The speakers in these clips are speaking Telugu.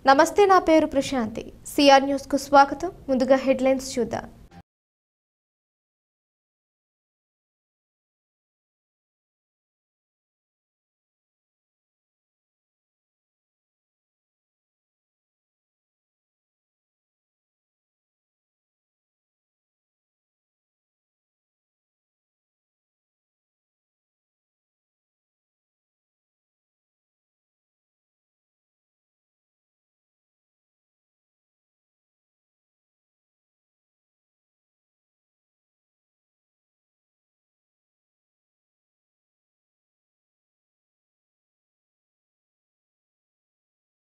నమస్తే, నా పేరు ప్రశాంతి. సిఆర్ న్యూస్ కు స్వాగతం. ముందుగా హెడ్లైన్స్ చూద్దాం.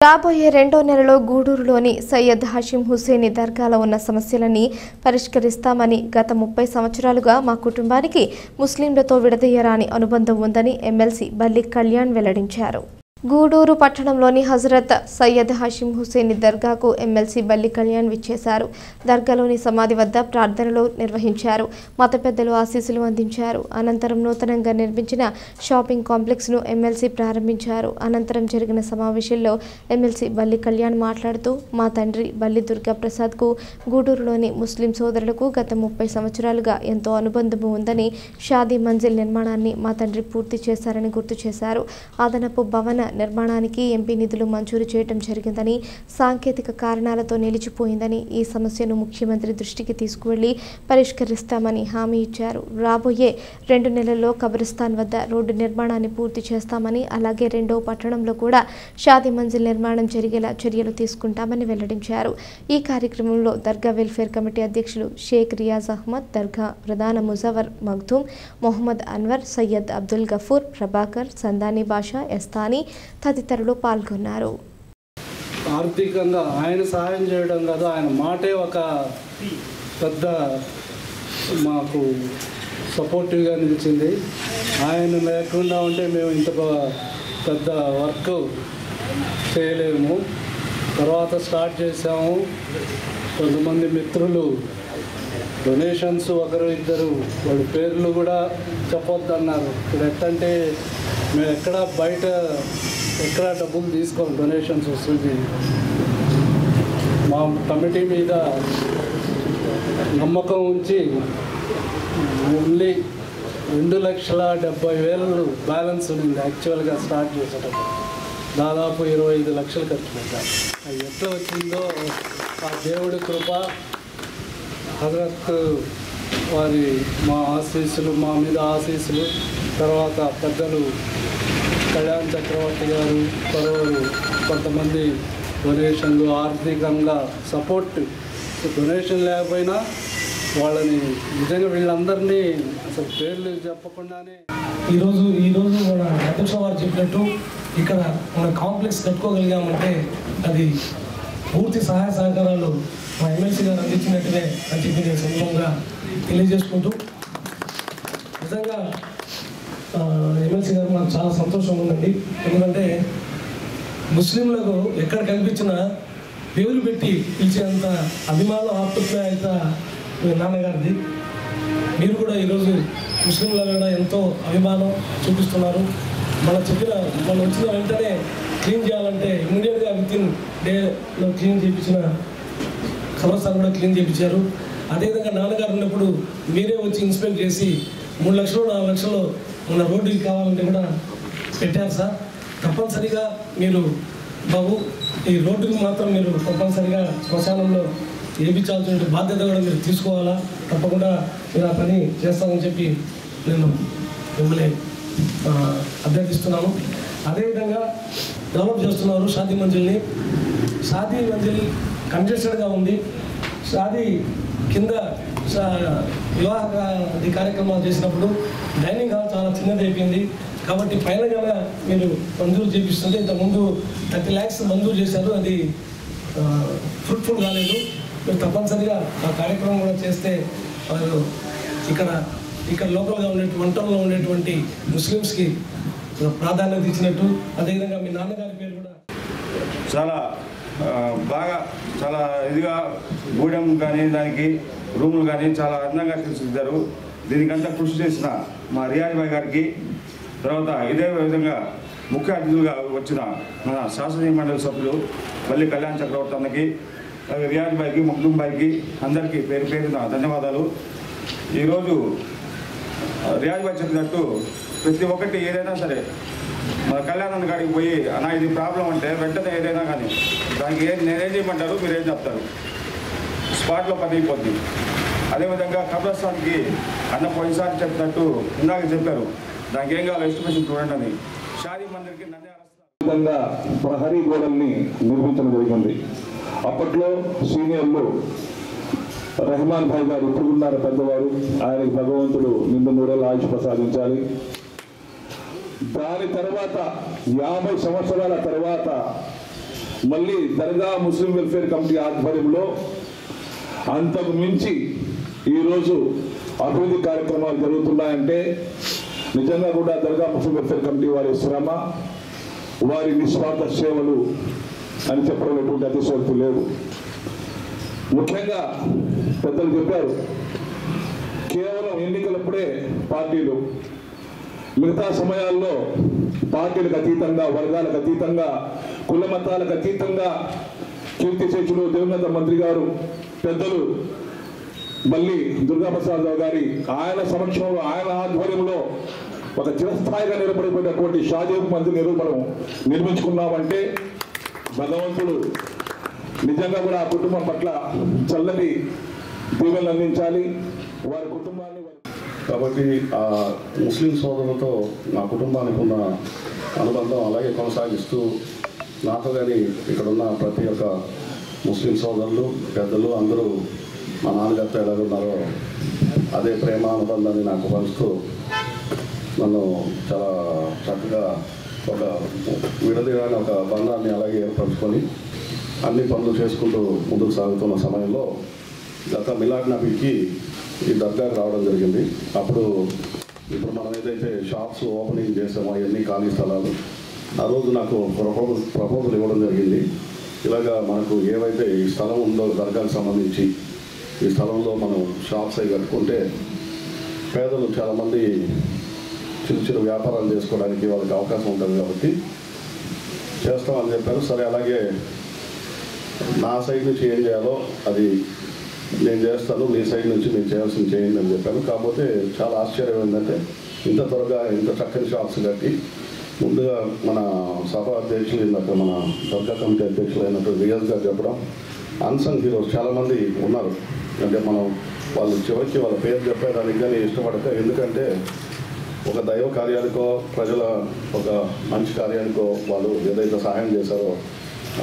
రాబోయే 2వ నెలలో గూడూరులోని సయ్యద్ హషీం హుసేని దర్గాలో ఉన్న సమస్యలని పరిష్కరిస్తామని, గత 30 సంవత్సరాలుగా మా కుటుంబానికి ముస్లింలతో విడదీయరాని అనుబంధం ఉందని ఎమ్మెల్సీ బల్లి కళ్యాణ్ వెల్లడించారు. గూడూరు పట్టణంలోని హజరత్ సయ్యద్ హషీం హుసేని దర్గాకు ఎమ్మెల్సీ బల్లి కళ్యాణ్ విచ్చేశారు. దర్గాలోని సమాధి వద్ద ప్రార్థనలు నిర్వహించారు. మత పెద్దలు ఆశీస్సులు అందించారు. అనంతరం నూతనంగా నిర్మించిన షాపింగ్ కాంప్లెక్స్ను ఎమ్మెల్సీ ప్రారంభించారు. అనంతరం జరిగిన సమావేశంలో ఎమ్మెల్సీ బల్లి కళ్యాణ్ మాట్లాడుతూ, మా తండ్రి బల్లి దుర్గా ప్రసాద్కు గూడూరులోని ముస్లిం సోదరులకు గత 30 సంవత్సరాలుగా ఎంతో అనుబంధము ఉందని, షాదీ మంజిల్ నిర్మాణాన్ని మా తండ్రి పూర్తి చేశారని గుర్తు చేశారు. అదనపు భవన నిర్మాణానికి ఎంపీ నిధులు మంజూరు చేయడం జరిగిందని, సాంకేతిక కారణాలతో నిలిచిపోయిందని, ఈ సమస్యను ముఖ్యమంత్రి దృష్టికి తీసుకువెళ్లి పరిష్కరిస్తామని హామీ ఇచ్చారు. రాబోయే 2 నెలల్లో కబ్రిస్తాన్ వద్ద రోడ్డు నిర్మాణాన్ని పూర్తి చేస్తామని, అలాగే 2వ పట్టణంలో కూడా షాదీ మంజిల్ నిర్మాణం జరిగేలా చర్యలు తీసుకుంటామని వెల్లడించారు. ఈ కార్యక్రమంలో దర్గా వెల్ఫేర్ కమిటీ అధ్యక్షులు షేక్ రియాజ్ అహ్మద్, దర్గా ప్రధాన ముజవర్ మగ్దూమ్, మొహమ్మద్ అన్వర్, సయ్యద్ అబ్దుల్ గఫూర్, ప్రభాకర్, సందాని బాషా, ఎస్తాని తదితరులు పాల్గొన్నారు. ఆర్థికంగా ఆయన సహాయం చేయడం కాదు, ఆయన మాటే ఒక పెద్ద మాకు సపోర్టివ్గా నిలిచింది. ఆయన లేకుండా ఉంటే మేము ఇంత పెద్ద వర్క్ చేయలేము. తర్వాత స్టార్ట్ చేసాము. కొంతమంది మిత్రులు డొనేషన్స్ ఒకరు ఇద్దరు వాళ్ళ పేర్లు కూడా చెప్పొద్దన్నారు. ఇప్పుడు ఎట్టంటే మేము ఎక్కడ డబ్బులు తీసుకోము, డొనేషన్స్ వస్తుంది. మా కమిటీ మీద నమ్మకం ఉంచి ఓన్లీ 2,70,000 బ్యాలెన్స్ ఉంది. యాక్చువల్గా స్టార్ట్ చేసేటప్పుడు దాదాపు 25 లక్షలు ఖర్చు పెట్టారు. అది ఎట్లా వచ్చిందో ఆ దేవుడి కృప, హజరత్ వారి మా ఆశీస్సులు, మా మీద ఆశీస్సులు, తర్వాత పెద్దలు కళ్యాణ్ చక్రవర్తి గారు, పరవరు కొంతమంది డొనేషన్లు, ఆర్థికంగా సపోర్ట్. డొనేషన్ లేకపోయినా వాళ్ళని నిజంగా వీళ్ళందరినీ అసలు పేర్లు చెప్పకుండానే ఈరోజు మన అధ్యక్ష వారు చెప్పినట్టు ఇక్కడ మన కాంప్లెక్స్ కట్టుకోగలిగామంటే అది పూర్తి సహాయ సహకారాలు మా ఎమ్మెల్సీ గారు అందించినట్టునే అని చెప్పి నేను సందర్భంగా తెలియజేసుకుంటూ, నిజంగా ఎమ్మెల్సీ గారు నాకు చాలా సంతోషంగా ఉందండి. ఎందుకంటే ముస్లింలకు ఎక్కడ కనిపించినా పేరు పెట్టి పిలిచేంత అభిమానం, ఆప్యాయత నాన్నగారిది. మీరు కూడా ఈరోజు ముస్లింల కూడా ఎంతో అభిమానం చూపిస్తున్నారు. మనం వచ్చిన వెంటనే క్లీన్ చేయాలంటే ఇమ్మీడియట్గా వితిన్ డేలో క్లీన్ చేయించిన కబ్రస్థాన్ కూడా క్లీన్ చేయించారు. అదేవిధంగా నాన్నగారు ఉన్నప్పుడు మీరే వచ్చి ఇన్స్పెక్ట్ చేసి 3 లక్షలు 4 లక్షలు మన రోడ్డుకి కావాలంటే కూడా పెట్టారు సార్. తప్పనిసరిగా మీరు బాబు ఈ రోడ్డుకి మాత్రం మీరు తప్పనిసరిగా శ్మశానంలో వేయించాల్సిన బాధ్యత కూడా మీరు తీసుకోవాలా, తప్పకుండా మీరు ఆ పని చేస్తామని చెప్పి నేను మిమ్మల్ని అభ్యర్థిస్తున్నాను. అదేవిధంగా డెవలప్ చేస్తున్నారు షాదీ మంజిల్ని. షాదీ మంజిల్ కంజెస్టెడ్గా ఉంది. షాదీ కింద వివాహ కార్యక్రమాలు చేసినప్పుడు డైనింగ్ హాల్ చాలా చిన్నది అయిపోయింది. కాబట్టి పైన కనుక మీరు మంజూరు చేపిస్తుంటే, ఇంతకుముందు 30 lakhs మంజూరు చేశారు, అది ఫ్రూట్ఫుల్ కాలేదు. మీరు తప్పనిసరిగా ఆ కార్యక్రమం కూడా చేస్తే వారు ఇక్కడ లోకల్గా వంటల్లో ఉండేటువంటి ముస్లిమ్స్కి ప్రాధాన్యత ఇచ్చినట్టు, అదేవిధంగా మీ నాన్నగారి పేరు కూడా చాలా బాగా చాలా ఇదిగా గూడెం కానీ దానికి రూములు కానీ చాలా అందంగా తీర్చిదిద్దారు. దీనికంతా కృషి చేసిన మా రియాజ్ భాయ్ గారికి, తర్వాత ఇదే విధంగా ముఖ్య అతిథులుగా వచ్చిన మన శాసన మండలి సభ్యులు మళ్ళీ కళ్యాణ్ చక్రవర్తి అన్నకి, రియాజ్ భాయ్కి, మక్దూమ్ భాయ్కి అందరికీ పేరు పేరున ధన్యవాదాలు. ఈరోజు రియాజ్ భాయ్ చెప్పినట్టు ప్రతి ఒక్కటి ఏదైనా సరే మన కళ్యాణ్ కాడికి పోయి అన్న ఇది ప్రాబ్లం అంటే వెంటనే ఏదైనా కానీ దానికి నేనేం చేయమంటారు, మీరేం చెప్తారు, స్పాట్లో పని అయిపోద్ది. అదేవిధంగా కబ్రస్థాన్కి అన్న పోయినసారి చెప్పినట్టు ఇందాక చెప్పారు, దానికి ఏం కావాలి ఎస్టిమేషన్ చూడండి అని. షాదీ మందిర్కి విధంగా ప్రహరీ గోడల్ని నిర్మించడం జరిగింది. అప్పట్లో సీనియర్లు రెహమాన్ భాయ్ గారు ఇప్పుడు ఉన్నారు పెద్దవారు, ఆయనకి భగవంతుడు నిండు నూరేళ్ళ ఆయుష్ ప్రసాదించాలి. దాని తర్వాత 50 సంవత్సరాల తర్వాత మళ్ళీ దర్గా ముస్లిం వెల్ఫేర్ కమిటీ ఆధ్వర్యంలో అంతకు మించి ఈరోజు అభివృద్ధి కార్యక్రమాలు జరుగుతున్నాయంటే నిజంగా కూడా దర్గా ముస్లిం వెల్ఫేర్ కమిటీ వారి శ్రమ, వారి నిస్వార్థ సేవలు అని చెప్పడం ఎటువంటి అతిశయోక్తి లేదు. ముఖ్యంగా పెద్దలు చెప్పారు, కేవలం ఎన్నికలప్పుడే పార్టీలు, మిగతా సమయాల్లో పార్టీలకు అతీతంగా, వర్గాలకు అతీతంగా, కుల మతాలకు అతీతంగా కీర్తిశేషులు దివంగత మంత్రి గారు పెద్దలు మళ్ళీ దుర్గాప్రసాద్ రావు గారి ఆయన సమక్షంలో, ఆయన ఆధ్వర్యంలో ఒక చిరస్థాయిగా నిలబడిపోయినటువంటి షాదీ మందిర్ మనం నిర్మించుకున్నామంటే భగవంతుడు నిజంగా కూడా ఆ కుటుంబం పట్ల చల్లని దీవెనలు అందించాలి, వారి కుటుంబాన్ని. కాబట్టి ఆ ముస్లిం సోదరులతో నా కుటుంబానికి ఉన్న అనుబంధం అలాగే కొనసాగిస్తూ నాతో కానీ ఇక్కడ ఉన్న ప్రతి ఒక్క ముస్లిం సోదరులు, పెద్దలు అందరూ మా నాన్నగారితో ఎలాగున్నారో అదే ప్రేమ అనుబంధాన్ని నాకు పంచుతూ నన్ను చాలా చక్కగా ఒక విడదీయని ఒక బంధాన్ని అలాగే ఏర్పరచుకొని అన్ని పనులు చేసుకుంటూ ముందుకు సాగుతున్న సమయంలో గత మిలాడ్ నబీకి ఈ దర్గాకు రావడం జరిగింది. అప్పుడు ఇప్పుడు మనం ఏదైతే షాప్స్ ఓపెనింగ్ చేసామో అవన్నీ ఖాళీ స్థలాలు, ఆ రోజు నాకు ప్రపోజల్ ఇవ్వడం జరిగింది. ఇలాగా మనకు ఏవైతే ఈ స్థలం ఉందో దర్గాకు సంబంధించి ఈ స్థలంలో మనం షాప్స్ అవి కట్టుకుంటే పేదలు చాలామంది చిన్న చిన్న వ్యాపారాలు చేసుకోవడానికి వాళ్ళకి అవకాశం ఉంటుంది కాబట్టి చేస్తామని చెప్పారు. సరే అలాగే నా సైడ్ నుంచి ఏం చేయాలో అది నేను చేస్తాను, మీ సైడ్ నుంచి నేను చేయాల్సింది చేయండి అని చెప్పాను. కాకపోతే చాలా ఆశ్చర్యం ఏంటంటే ఇంత త్వరగా ఇంత చక్కని షాప్స్ కట్టి ముందుగా మన సభ అధ్యక్షులు ఇందాక మన దర్గా కమిటీ అధ్యక్షులు అయినటువంటి రియాజ్ గారు చెప్పడం, అన్సంగ్ హీరోస్ చాలామంది ఉన్నారు. అంటే మనం వాళ్ళు చివరికి వాళ్ళ పేరు చెప్పేదానికి కానీ ఇష్టపడక, ఎందుకంటే ఒక దైవ కార్యానికో ప్రజల ఒక మంచి కార్యానికో వాళ్ళు ఏదైతే సహాయం చేశారో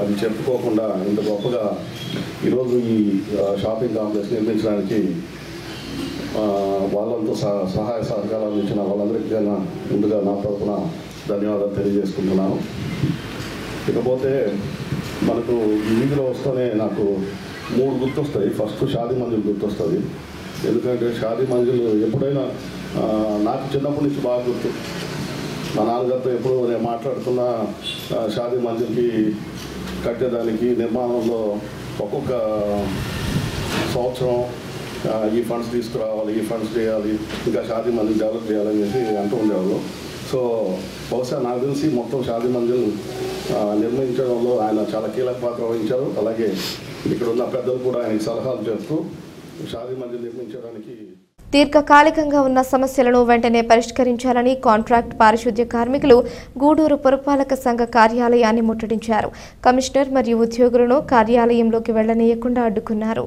అది చెప్పుకోకుండా ఇంత గొప్పగా ఈరోజు ఈ షాపింగ్ కాంప్లెక్స్ నిర్మించడానికి వాళ్ళంతా సహాయ సహకారాలు ఇచ్చిన వాళ్ళందరికీ ముందుగా నా తరఫున ధన్యవాదాలు తెలియజేసుకుంటున్నాను. ఇకపోతే మనకు ఈ వీధిలో వస్తూనే నాకు 3 గుర్తొస్తాయి. ఫస్ట్ షాదీ మంజిల్ గుర్తొస్తుంది. ఎందుకంటే షాదీ మంజిల్ ఎప్పుడైనా నాకు చిన్నప్పటి నుంచి బాగా గుర్తు. మా నాన్నగారితో ఎప్పుడు నేను మాట్లాడుతున్న షాదీ మంజిల్కి కట్టేదానికి నిర్మాణంలో ఒక్కొక్క సంవత్సరం ఈ ఫండ్స్ తీసుకురావాలి, ఈ ఫండ్స్ చేయాలి, ఇంకా షాదీ మంజిల్ డెవలప్ చేయాలని చెప్పి అంటూ ఉండేవాళ్ళు. సో బహుశా నాకు తెలిసి మొత్తం షాదీ మంజిల్ నిర్మించడంలో ఆయన చాలా కీలక పాత్ర వహించారు. అలాగే ఇక్కడ ఉన్న పెద్దలు కూడా ఆయనకి సలహాలు చేస్తూ షాదీ మంజిల్ నిర్మించడానికి. దీర్ఘకాలికంగా ఉన్న సమస్యలను వెంటనే పరిష్కరించాలని కాంట్రాక్ట్ పారిశుద్ధ్య కార్మికులు గూడూరు పురపాలక సంఘ కార్యాలయాన్ని ముట్టడించారు. కమిషనర్ మరియు ఉద్యోగులను కార్యాలయంలోకి వెళ్లనీయకుండా అడ్డుకున్నారు.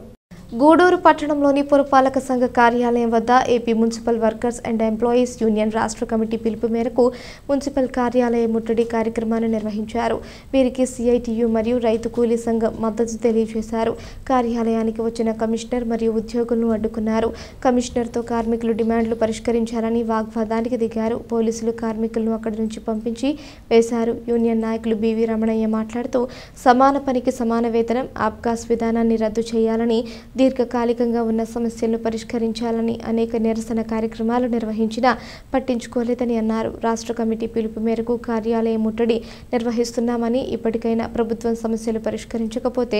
గూడూరు పట్టణంలోని పురపాలక సంఘ కార్యాలయం వద్ద AP municipal workers and employees union రాష్ట్ర కమిటీ పిలుపు మేరకు మున్సిపల్ కార్యాలయ ముట్టడి కార్యక్రమాన్ని నిర్వహించారు. వీరికి సిఐటియు మరియు రైతు కూలీ సంఘం మద్దతు తెలియజేశారు. కార్యాలయానికి వచ్చిన కమిషనర్ మరియు ఉద్యోగులను అడ్డుకున్నారు. కమిషనర్తో కార్మికులు డిమాండ్లు పరిష్కరించాలని వాగ్వాదానికి దిగారు. పోలీసులు కార్మికులను అక్కడి నుంచి పంపించి వేశారు. యూనియన్ నాయకులు బివి రమణయ్య మాట్లాడుతూ సమాన పనికి సమాన వేతనం, ఆబ్కాస్ విధానాన్ని రద్దు చేయాలని, దీర్ఘకాలికంగా ఉన్న సమస్యలను పరిష్కరించాలని అనేక నిరసన కార్యక్రమాలు నిర్వహించినా పట్టించుకోలేదని అన్నారు. రాష్ట్ర కమిటీ పిలుపు మేరకు కార్యాలయం ముట్టడి నిర్వహిస్తున్నామని, ఇప్పటికైనా ప్రభుత్వం సమస్యలు పరిష్కరించకపోతే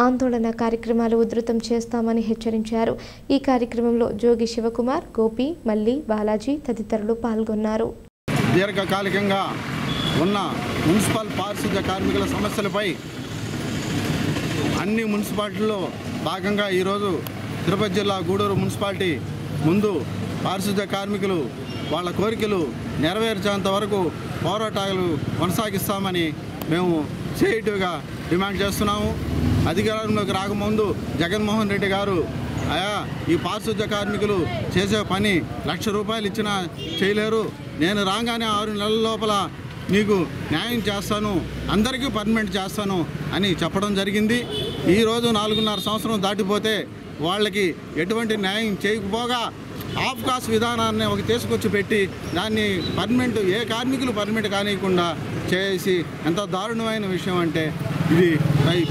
ఆందోళన కార్యక్రమాలు ఉధృతం చేస్తామని హెచ్చరించారు. ఈ కార్యక్రమంలో జోగి శివకుమార్, గోపి, మల్లి, బాలాజీ తదితరులు పాల్గొన్నారు. దీర్ఘకాలికంగా ఉన్న మున్సిపల్ పారిశుద్ధ్య కార్మికుల సమస్యలపై అన్ని మున్సిపాలిటీల్లో భాగంగా ఈరోజు తిరుపతి జిల్లా గూడూరు మున్సిపాలిటీ ముందు పారిశుద్ధ్య కార్మికులు వాళ్ళ కోరికలు నెరవేర్చేంత వరకు పోరాటాలు కొనసాగిస్తామని మేము సిఐటిగా డిమాండ్ చేస్తున్నాము. అధికారంలోకి రాకముందు జగన్మోహన్ రెడ్డి గారు ఈ పారిశుద్ధ్య కార్మికులు చేసే పని ₹1,00,000 ఇచ్చినా చేయలేరు, నేను రాగానే 6 నెలల లోపల నీకు న్యాయం చేస్తాను, అందరికీ పర్మనెంట్ చేస్తాను అని చెప్పడం జరిగింది. ఈరోజు 4.5 సంవత్సరం దాటిపోతే వాళ్ళకి ఎటువంటి న్యాయం చేయకపోగా ఆఫ్ కాస్ట్ విధానాన్ని ఒక తీసుకొచ్చి పెట్టి దాన్ని పర్మనెంట్ ఏ కార్మికులు పర్మనెంట్ కానియకుండా చేసి ఎంత దారుణమైన విషయం అంటే ఇది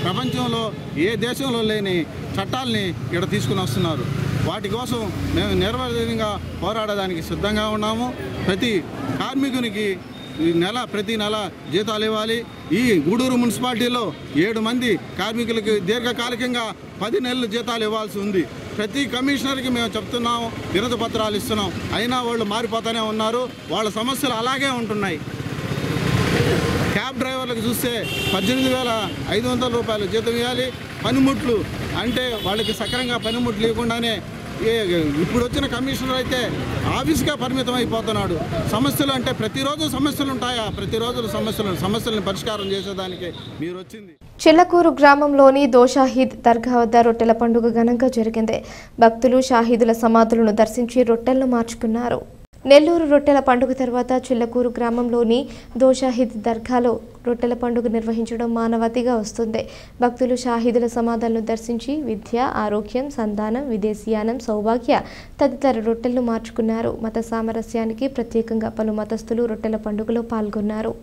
ప్రపంచంలో ఏ దేశంలో లేని చట్టాలని ఇక్కడ తీసుకుని వస్తున్నారు. వాటి కోసం మేము నిర్వహణగా పోరాడడానికి సిద్ధంగా ఉన్నాము. ప్రతి కార్మికునికి ప్రతి నెల జీతాలు ఇవ్వాలి. ఈ గూడూరు మున్సిపాలిటీలో 7 మంది కార్మికులకి దీర్ఘకాలికంగా 10 నెలలు జీతాలు ఇవ్వాల్సి ఉంది. ప్రతి కమిషనర్కి మేము చెప్తున్నాము, వినతి పత్రాలు ఇస్తున్నాం, అయినా వాళ్ళు మారిపోతూనే ఉన్నారు. వాళ్ళ సమస్యలు అలాగే ఉంటున్నాయి. క్యాబ్ డ్రైవర్లకు చూస్తే ₹18,500 జీతం ఇవ్వాలి. పనిముట్లు అంటే వాళ్ళకి సక్రంగా పనిముట్లు ఇవ్వకుండానే ఇప్పుడు వచ్చిన కమిషనర్ అయితే ఆఫీస్గా పరిమితం అయిపోతున్నాడు. సమస్యలు అంటే ప్రతిరోజు సమస్యలు ఉంటాయా? ప్రతిరోజు సమస్యలను పరిష్కారం చేసేదానికి మీరు వచ్చింది. చిల్లకూరు గ్రామంలోని దోషాహిద్ దర్గా వద్ద రొట్టెల పండుగ ఘనంగా జరిగింది. భక్తులు షాహీదుల సమాధులను దర్శించి రొట్టెలను మార్చుకున్నారు. నెల్లూరు రొట్టెల పండుగ తర్వాత చిల్లకూరు గ్రామంలోని దోషాహిద్ దర్గాలో రొట్టెల పండుగ నిర్వహించడం మానవతిగా వస్తుంది. భక్తులు షాహీదుల సమాధులను దర్శించి విద్య, ఆరోగ్యం, సంతానం, విదేశీయానం, సౌభాగ్య తదితర రొట్టెలను మార్చుకున్నారు. మత సామరస్యానికి ప్రత్యేకంగా పలు మతస్థులు రొట్టెల పండుగలో పాల్గొన్నారు.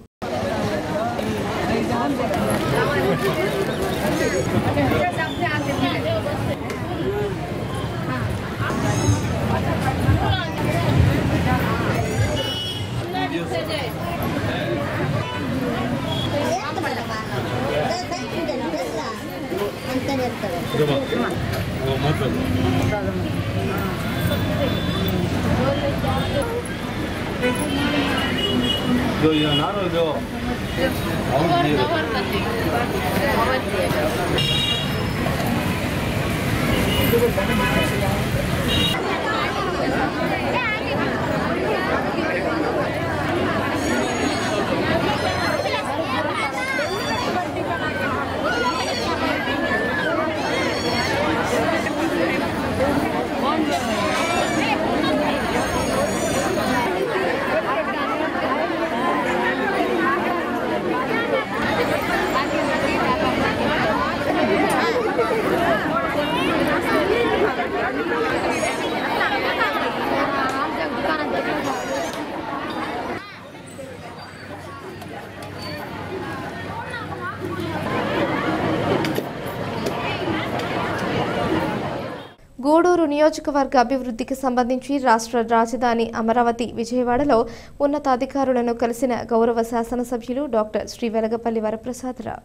గూడూరు నియోజకవర్గ అభివృద్ధికి సంబంధించి రాష్ట్ర రాజధాని అమరావతి విజయవాడలో ఉన్నతాధికారులను కలిసిన గౌరవ శాసనసభ్యులు డాక్టర్ శ్రీ వెలగపల్లి వరప్రసాదరావు.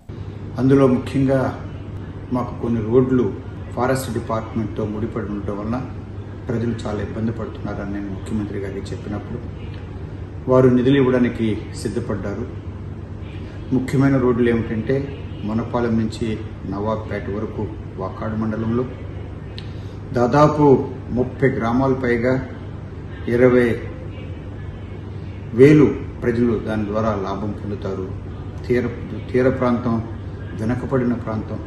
అందులో ముఖ్యంగా మాకు కొన్ని రోడ్లు ఫారెస్ట్ డిపార్ట్మెంట్తో ముడిపడి ఉండటం వల్ల ప్రజలు చాలా ఇబ్బంది పడుతున్నారని నేను ముఖ్యమంత్రి గారికి చెప్పినప్పుడు వారు నిధులు ఇవ్వడానికి సిద్ధపడ్డారు. ముఖ్యమైన రోడ్లు ఏమిటంటే మొనపాలెం నుంచి నవాబ్పేట వరకు వాకాడు మండలంలో దాదాపు 30 గ్రామాల పైగా 20,000 ప్రజలు దాని ద్వారా లాభం పొందుతారు. తీర ప్రాంతం, వెనకబడిన ప్రాంతం.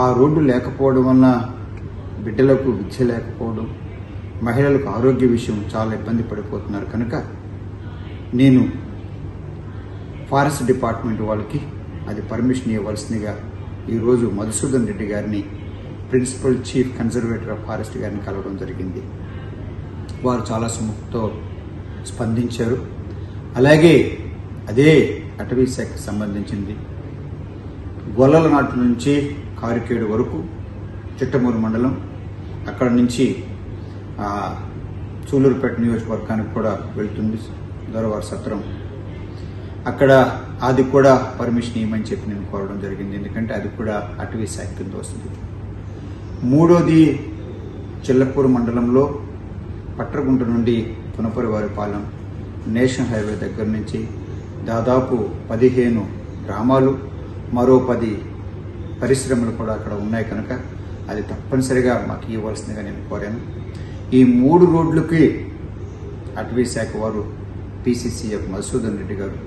ఆ రోడ్డు లేకపోవడం వల్ల బిడ్డలకు విద్య లేకపోవడం, మహిళలకు ఆరోగ్య విషయం చాలా ఇబ్బంది పడిపోతున్నారు. కనుక నేను ఫారెస్ట్ డిపార్ట్మెంట్ వాళ్ళకి అది పర్మిషన్ ఇవ్వాల్సిందిగా ఈరోజు మధుసూదన్ రెడ్డి గారిని, principal chief conservator of forest గారిని కలవడం జరిగింది. వారు చాలా సుముఖంతో స్పందించారు. అలాగే అదే అటవీ శాఖకు సంబంధించింది గొల్లల నాటు నుంచి కారికేడు వరకు చిట్టమూరు మండలం, అక్కడ నుంచి సూలూరుపేట నియోజకవర్గానికి కూడా వెళ్తుంది దొరవారి సత్రం. అక్కడ అది కూడా పర్మిషన్ ఇవ్వమని చెప్పి నేను కోరడం జరిగింది. ఎందుకంటే అది కూడా అటవీ శాఖ కింద వస్తుంది. మూడోది చిల్లకూరు మండలంలో పట్రగుంట నుండి పునపరివారిపాలెం నేషనల్ హైవే దగ్గర నుంచి దాదాపు 15 గ్రామాలు, మరో 10 పరిశ్రమలు కూడా అక్కడ ఉన్నాయి కనుక అది తప్పనిసరిగా మాకు ఇవ్వాల్సిందిగా నేను కోరాను. ఈ 3 రోడ్లకి అటవీ శాఖ వారు పీసీసీఎఫ్ మధుసూదన్ రెడ్డి గారు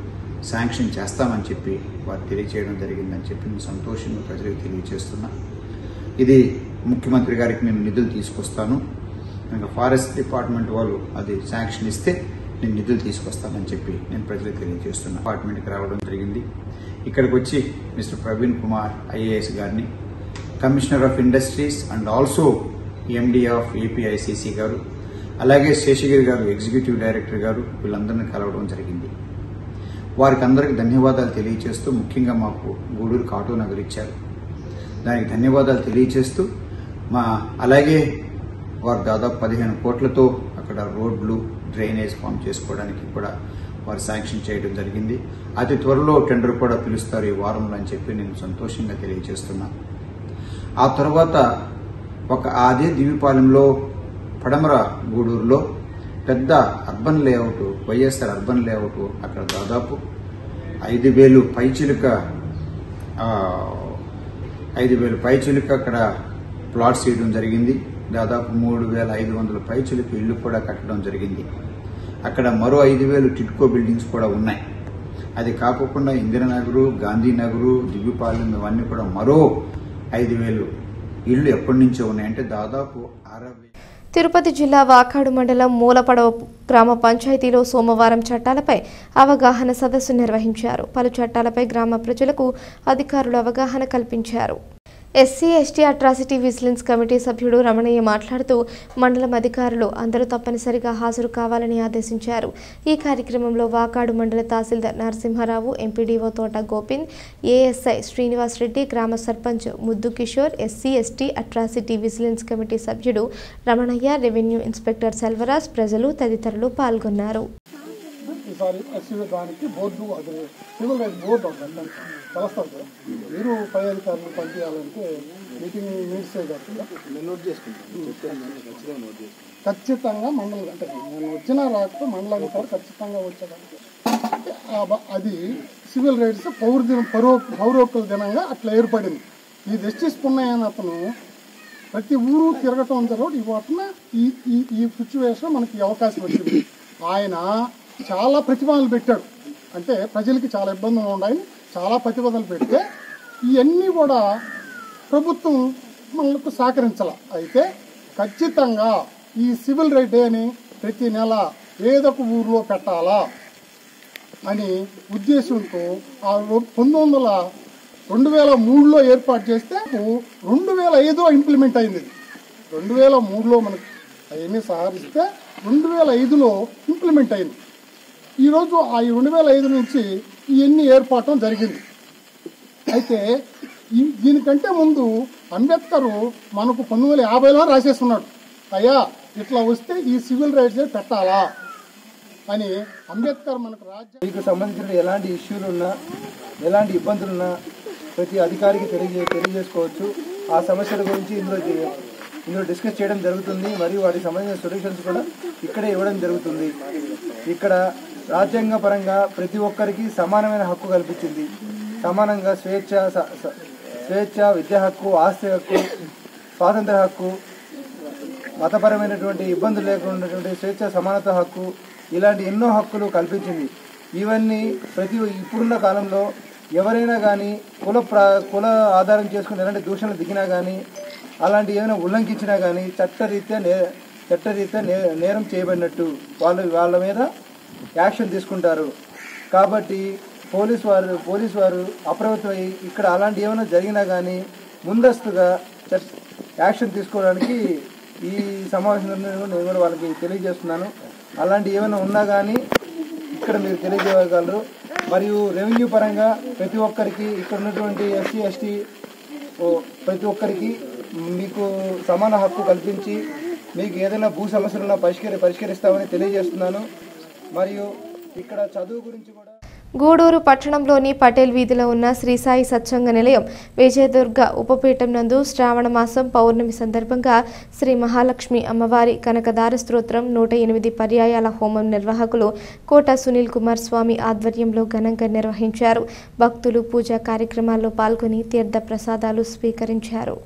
శాంక్షన్ చేస్తామని చెప్పి వారు తెలియజేయడం జరిగిందని చెప్పి నేను సంతోషంగా ప్రజలకు తెలియజేస్తున్నా. ఇది ముఖ్యమంత్రి గారికి నేను నిధులు తీసుకొస్తాను, ఇంకా ఫారెస్ట్ డిపార్ట్మెంట్ వాళ్ళు అది శాంక్షన్ ఇస్తే నేను నిధులు తీసుకొస్తానని చెప్పి నేను ప్రజలకు తెలియజేస్తున్నా. డిపార్ట్మెంట్కి రావడం జరిగింది. ఇక్కడికి వచ్చి మిస్టర్ ప్రవీణ్ కుమార్ ఐఏఎస్ గారిని, commissioner of industries and also MD of APICC గారు, అలాగే శేషగిరి గారు ఎగ్జిక్యూటివ్ డైరెక్టర్ గారు, వీళ్ళందరినీ కలవడం జరిగింది. వారికి అందరికీ ధన్యవాదాలు తెలియజేస్తూ, ముఖ్యంగా మాకు గూడూరుకి ఆటో నగర్ ఇచ్చారు, దానికి ధన్యవాదాలు తెలియజేస్తూ అలాగే వారు దాదాపు 15 కోట్లతో అక్కడ రోడ్లు, డ్రైనేజ్ ఫామ్ చేసుకోవడానికి కూడా వారు శాంక్షన్ చేయడం జరిగింది. అతి త్వరలో టెండర్ కూడా పిలుస్తారు ఈ వారంలో అని చెప్పి నేను సంతోషంగా తెలియజేస్తున్నా. ఆ తర్వాత అదే దివిపాలెంలో పడమర గూడూరులో పెద్ద urban layout, YSR urban layout, అక్కడ దాదాపు 5,000 పైచిలుక అక్కడ ప్లాట్స్ వేయడం జరిగింది. దాదాపు 3,500 పైచిలుక ఇళ్లు కూడా కట్టడం జరిగింది. అక్కడ మరో 5,000 టిట్కో బిల్డింగ్స్ కూడా ఉన్నాయి. అది కాకుండా ఇందిరానగరు, గాంధీనగరు, దివ్యపాలెం ఇవన్నీ కూడా మరో 5,000 ఇళ్లు ఎప్పటి నుంచో ఉన్నాయంటే దాదాపు 60. తిరుపతి జిల్లా వాకాడు మండలం మూలపడవ గ్రామ పంచాయతీలో సోమవారం చట్టాలపై అవగాహన సదస్సు నిర్వహించారు. పలు చట్టాలపై గ్రామ ప్రజలకు అధికారులు అవగాహన కల్పించారు. SC ST atrocity vigilance committee సభ్యుడు రమణయ్య మాట్లాడుతూ మండలం అధికారులు అందరూ తప్పనిసరిగా హాజరు కావాలని ఆదేశించారు. ఈ కార్యక్రమంలో వాకాడు మండల తహసీల్దార్ నరసింహారావు, ఎంపీడీఓ తోట గోపిన్, ఏఎస్ఐ శ్రీనివాస్ రెడ్డి, గ్రామ సర్పంచ్ ముద్దు Kishore, SC ST atrocity vigilance committee సభ్యుడు రమణయ్య, రెవెన్యూ ఇన్స్పెక్టర్ సెల్వరాజ్, ప్రజలు తదితరులు పాల్గొన్నారు. దానికి బోర్డు అది సివిల్ రైట్స్ బోర్డు ఉంటుంది కలుస్తారు సార్. మీరు పై అధికారులు పంపించాలంటే మీటింగ్ మినిట్సే కాకుండా నోట్ చేసుకుంటాను. ఖచ్చితంగా మండలం అంటే నేను వచ్చినా రాకపోతే మండలాధికారి ఖచ్చితంగా వచ్చేదానికి అది సివిల్ రైట్స్ పౌరోక్కుల దినంగా అట్లా ఏర్పడింది. ఈ జస్టిస్ పున్నయ్య అని అతను ప్రతి ఊరు తిరగటం జరగదు. ఈ వాటిన ఈ సిచ్యువేషన్ మనకి అవకాశం వచ్చింది. ఆయన చాలా ప్రతిపాదనలు పెట్టాడు. అంటే ప్రజలకి చాలా ఇబ్బందులు ఉన్నాయి, చాలా ప్రతిపాదనలు పెడితే ఇవన్నీ కూడా ప్రభుత్వం మనకు సహకరించాల. అయితే ఖచ్చితంగా ఈ సివిల్ రైట్ డేని ప్రతి నెల ఏదో ఒక ఊర్లో పెట్టాలా అని ఉద్దేశంతో 2003లో ఏర్పాటు చేస్తే 2005లో ఇంప్లిమెంట్ అయింది. 2003లో మనకు అవన్నీ సహకరిస్తే 2005లో ఇంప్లిమెంట్ అయింది. ఈరోజు ఆ 2005 నుంచి ఇవన్నీ ఏర్పాటు జరిగింది. అయితే దీనికంటే ముందు అంబేద్కర్ మనకు 1950లో రాసేస్తున్నాడు, అయ్యా ఇట్లా వస్తే ఈ సివిల్ రైట్స్ పెట్టాలా అని. అంబేద్కర్ మనకు మీకు సంబంధించిన ఎలాంటి ఇష్యూలు ఉన్నా, ఎలాంటి ఇబ్బందులున్నా ప్రతి అధికారికి తెలియజేసుకోవచ్చు. ఆ సమస్యల గురించి ఇందులో డిస్కస్ చేయడం జరుగుతుంది. మరియు వాటికి సంబంధించిన సొల్యూషన్స్ కూడా ఇక్కడే ఇవ్వడం జరుగుతుంది. ఇక్కడ రాజ్యాంగ పరంగా ప్రతి ఒక్కరికి సమానమైన హక్కు కల్పించింది. సమానంగా స్వేచ్ఛ, విద్యా హక్కు, ఆస్తి హక్కు, స్వాతంత్ర హక్కు, మతపరమైనటువంటి ఇబ్బందులు లేకుండా స్వేచ్ఛ, సమానత హక్కు, ఇలాంటి ఎన్నో హక్కులు కల్పించింది. ఇవన్నీ ఇప్పుడున్న కాలంలో ఎవరైనా కానీ కుల ఆధారం చేసుకుని ఎలాంటి దూషణలు దిగినా కానీ, అలాంటి ఏమైనా ఉల్లంఘించినా కానీ చట్టరీత్యా నేరం చేయబడినట్టు వాళ్ళ మీద యాక్షన్ తీసుకుంటారు. కాబట్టి పోలీసు వారు అప్రమత్తమై ఇక్కడ అలాంటి ఏమైనా జరిగినా కానీ ముందస్తుగా యాక్షన్ తీసుకోవడానికి ఈ సమావేశంలో నేను కూడా వాళ్ళకి తెలియజేస్తున్నాను. అలాంటి ఏమైనా ఉన్నా కానీ ఇక్కడ మీరు తెలియజేయగలరు. మరియు రెవెన్యూ పరంగా ప్రతి ఒక్కరికి ఇక్కడ ఉన్నటువంటి ఎస్సీ ఎస్టీ ప్రతి ఒక్కరికి మీకు సమాన హక్కు కల్పించి మీకు ఏదైనా భూ సమస్యలున్నా పరిష్కరిస్తామని తెలియజేస్తున్నాను. మరియు ఇక్కడ చదువు గురించి కూడా గూడూరు పట్టణంలోని పటేల్ వీధిలో ఉన్న శ్రీ సాయి సత్సంగ నిలయం విజయదుర్గ ఉపపీఠం నందు శ్రావణ మాసం పౌర్ణమి సందర్భంగా శ్రీ మహాలక్ష్మి అమ్మవారి కనకదార స్తోత్రం 108 పర్యాయాల హోమం నిర్వాహకులు కోట సునీల్ కుమార్ స్వామి ఆధ్వర్యంలో ఘనంగా నిర్వహించారు. భక్తులు పూజా కార్యక్రమాల్లో పాల్గొని తీర్థ ప్రసాదాలు స్వీకరించారు.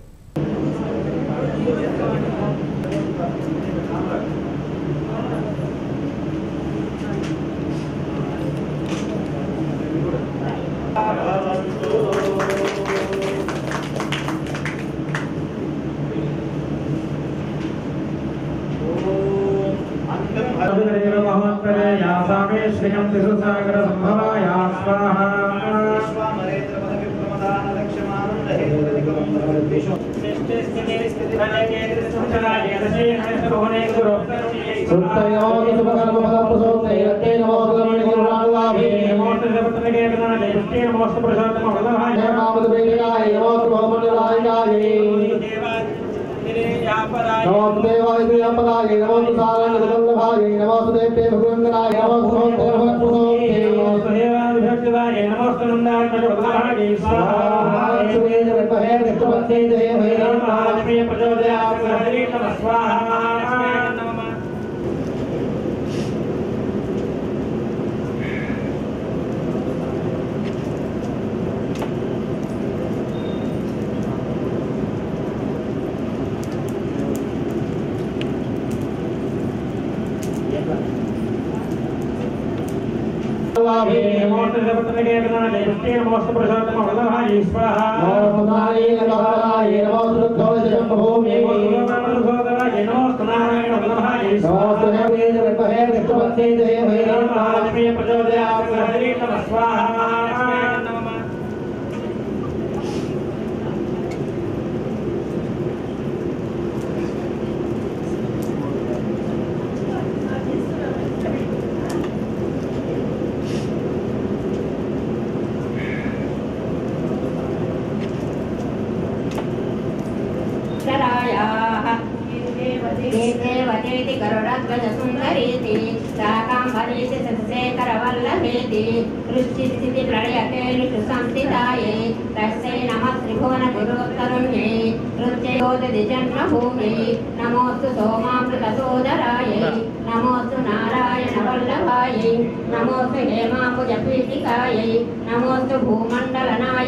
नमोस्तु सोमामृतसोदराय नमोस्तु नारायण वल्लभाय नमोस्तु हेमाम्बुजपीठिकाय नमोस्तु भूमण्डलनाय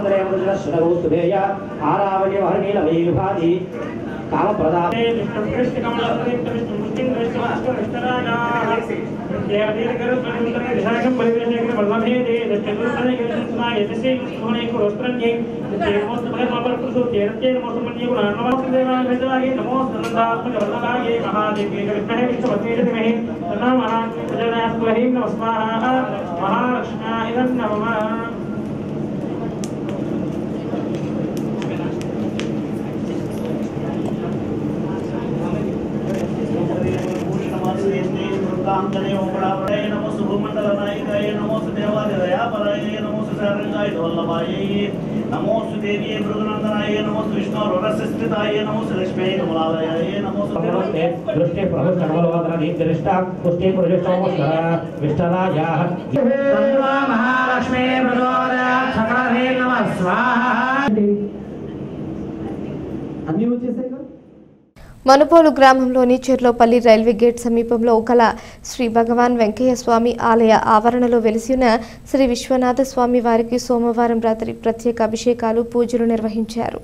नमोस्तु भूमण्डलनायकाय नमोस्तु देवादिदयापराय नमोस्तु सारंगाय वल्लभाय नमोस्तु देवी भृगुनन्दनाय नमोस्तु विष्णुर्वरस्थिताय नमोस्तु लक्ष्मी कमलालयाय नमोस्तु दृष्टि प्रभुष्टमलोदनदीप्तरिष्टा पुष्टि पुरुषोमस्कर विष्टलायाः सर्वा महालक्ष्मी प्रचोदयात् सकलहे नमः स्वाहा अन्य వచ్చేసాయి. మనుపోలు గ్రామంలోని చెర్లోపల్లి రైల్వే గేట్ సమీపంలో గల శ్రీ భగవాన్ వెంకయ్య స్వామి ఆలయ ఆవరణలో వెలిసిన శ్రీ విశ్వనాథ స్వామి వారికి సోమవారం రాత్రి ప్రత్యేక అభిషేకాలు పూజలు నిర్వహించారు.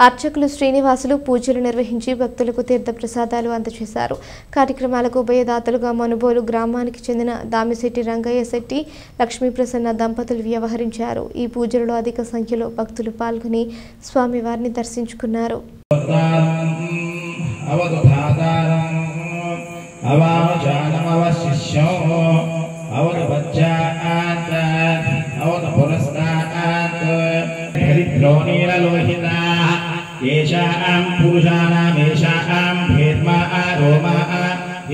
అర్చకులు శ్రీనివాసులు పూజలు నిర్వహించి భక్తులకు తీర్థ ప్రసాదాలు అందజేశారు. కార్యక్రమాలకు ఉభయదాతలుగా మనుబోలు గ్రామానికి చెందిన దామిశెట్టి రంగయ్య శెట్టి లక్ష్మీప్రసన్న దంపతులు వ్యవహరించారు. ఈ పూజలలో అధిక సంఖ్యలో భక్తులు పాల్గొని స్వామివారిని దర్శించుకున్నారు. येषां पुरुषाणां येषां भेद्मा रोमा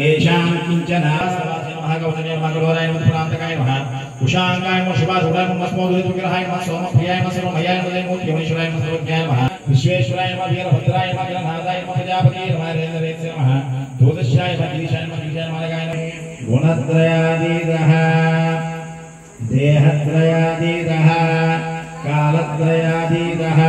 येषां किञ्चन महागौतमगौराय पुरान्तकाय नमः उषाङ्गाय नमः शिवासुराय नमः स्मोदुरितुग्रहाय नमः सोमप्रियाय नमः सर्वमयाय नमः मूर्तिमणीश्वराय नमः सर्वज्ञाय नमः विश्वेश्वराय नमः वीरभद्राय नमः गणनाथाय नमः प्रजापतिये नमः रेन्द्रवेत्से नमः ज्योतिष्याय नमः गिरीशाय नमः गिरीशाय नमः गाय नमः गुणत्रयातीतः देहत्रयातीतः कालत्रयातीतः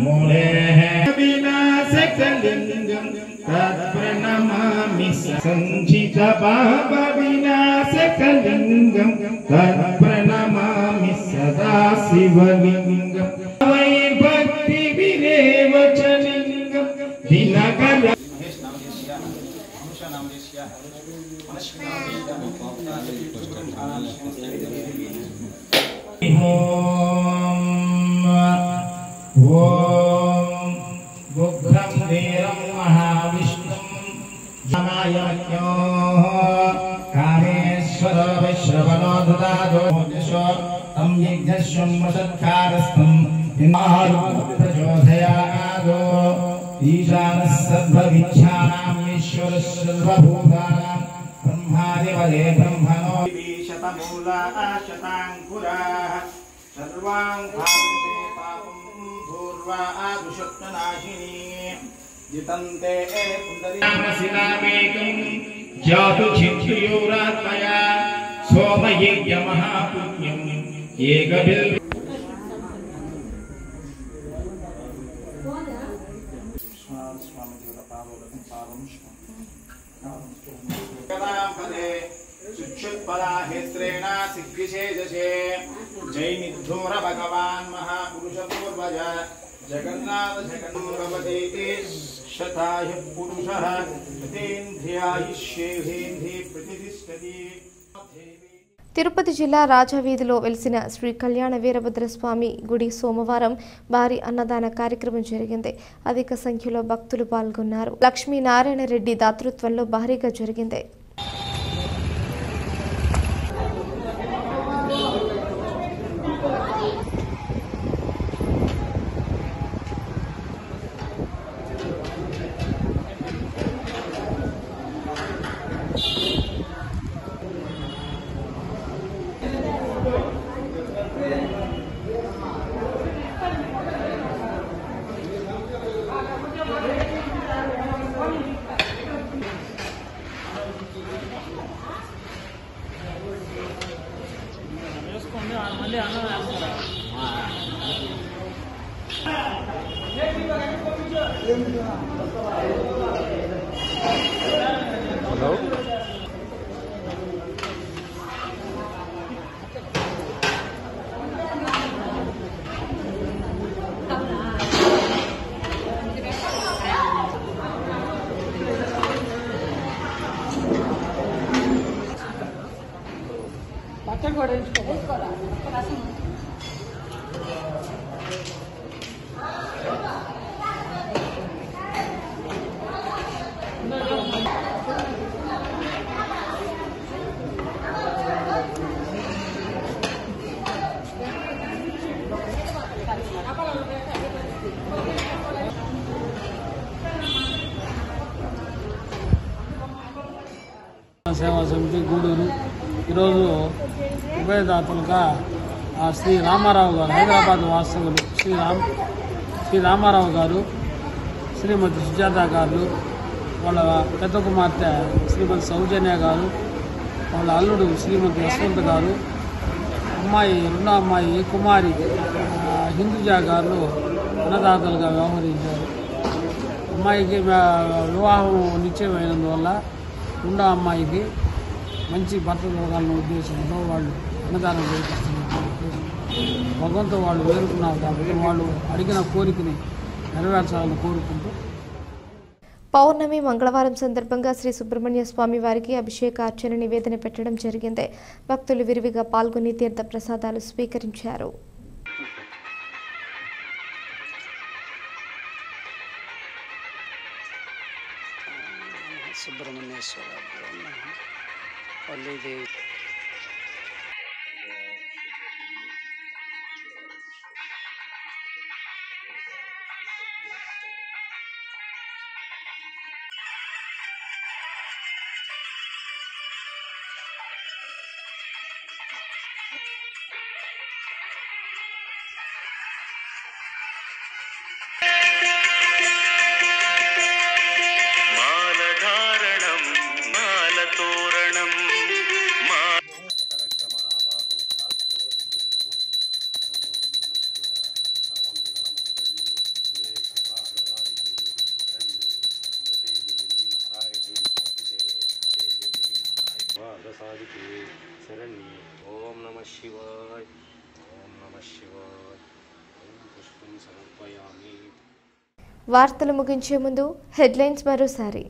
मूलेः विनाशकलिङ्गं तत्प्रणमामि सञ्चितपापविनाशकलिङ्गं तत्प्रणमामि सदा शिवलिङ्गं वैर्भक्तिविरेव च लिङ्गं दिनकर बुद्धं वीरं महाविष्णुं समायज्ञो कामेश्वर वैश्रवणो ददातो दिशो तं यज्ञस्वं वसत्कारस्थं प्रचोदयादो ईशानः सर्वविद्यानां ईश्वरः सर्वभूतानां ब्रह्मादिवदे ब्रह्मणो शतमूला शताङ्कुराः सर्वान् भावते पापं पूर्वा दुष्टनाशिनी जितन्ते पुण्डरीकामसिनामेकं जातु चित्तयोरात्मया सोमयज्ञ महापुण्यम् एकबिल् सुक्षुत्पदाहेत्रेण सिद्धिशेषे जैनिद्धूर भगवान् महापुरुष पूर्वज जगन्नाथ जगन्मूलपति शताय पुरुषः शतेन्द्रियायुष्येन्द्रिये प्रतिष्ठति. తిరుపతి జిల్లా రాజావీధిలో వెలిసిన శ్రీ కళ్యాణ వీరభద్రస్వామి గుడి సోమవారం భారీ అన్నదాన కార్యక్రమం జరిగింది. అధిక సంఖ్యలో భక్తులు పాల్గొన్నారు. లక్ష్మీనారాయణ రెడ్డి దాతృత్వంలో భారీగా జరిగింది. సేవా సమితి గూడూరు ఈరోజు ఉభయదాతలుగా శ్రీ రామారావు గారు, హైదరాబాద్ వాస్తవులు శ్రీ రామారావు గారు, శ్రీమతి సుజాత గారు, వాళ్ళ పెద్ద కుమార్తె శ్రీమతి సౌజన్య గారు, వాళ్ళ అల్లుడు శ్రీమతి యశ్వంత్ గారు, అమ్మాయి రెండో అమ్మాయి కుమారి హిందూజా గారు అన్నదాతలుగా వ్యవహరించారు. అమ్మాయికి వివాహం నిశ్చయమైనందువల్ల రెండో అమ్మాయికి మంచి భర్త దొరకాలన్న ఉద్దేశంతో వాళ్ళు అన్నదానం చేపిస్తున్నారు. భగవంతుడు వాళ్ళు వేరుకున్నారు కాబట్టి వాళ్ళు అడిగిన కోరికని నెరవేర్చాలని కోరుకుంటూ పౌర్ణమి మంగళవారం సందర్భంగా శ్రీ సుబ్రహ్మణ్య స్వామి వారికి అభిషేకార్చన నివేదన పెట్టడం జరిగింది. భక్తులు విరివిగా పాల్గొని తీర్థ ప్రసాదాలు స్వీకరించారు. సుబ్రహ్మణ్యేశ్వర వల్లీదేవి మాలధారణం మాలతోరణం పాదసాదికే శరణ్యే. ఓం నమః శివాయ. ఓం నమః శివాయ. ఓం పుష్పం సమర్పయామి. వార్తలు ముగించే ముందు హెడ్లైన్స్ మరోసారి.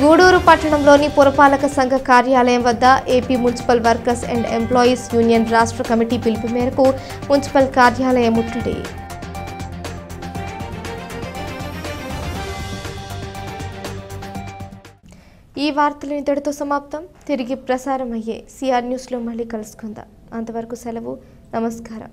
గూడూరు పట్టణంలోని పురపాలక సంఘ కార్యాలయం వద్ద AP municipal workers and employees union రాష్ట్ర కమిటీ పిలుపు మేరకు మున్సిపల్ కార్యాలయం ముట్టడి. ఈ వార్తలు ఇంతటితో సమాప్తం. తిరిగి ప్రసారం అయ్యే సిఆర్ న్యూస్లో మళ్ళీ కలుసుకుందాం. అంతవరకు సెలవు. నమస్కారం.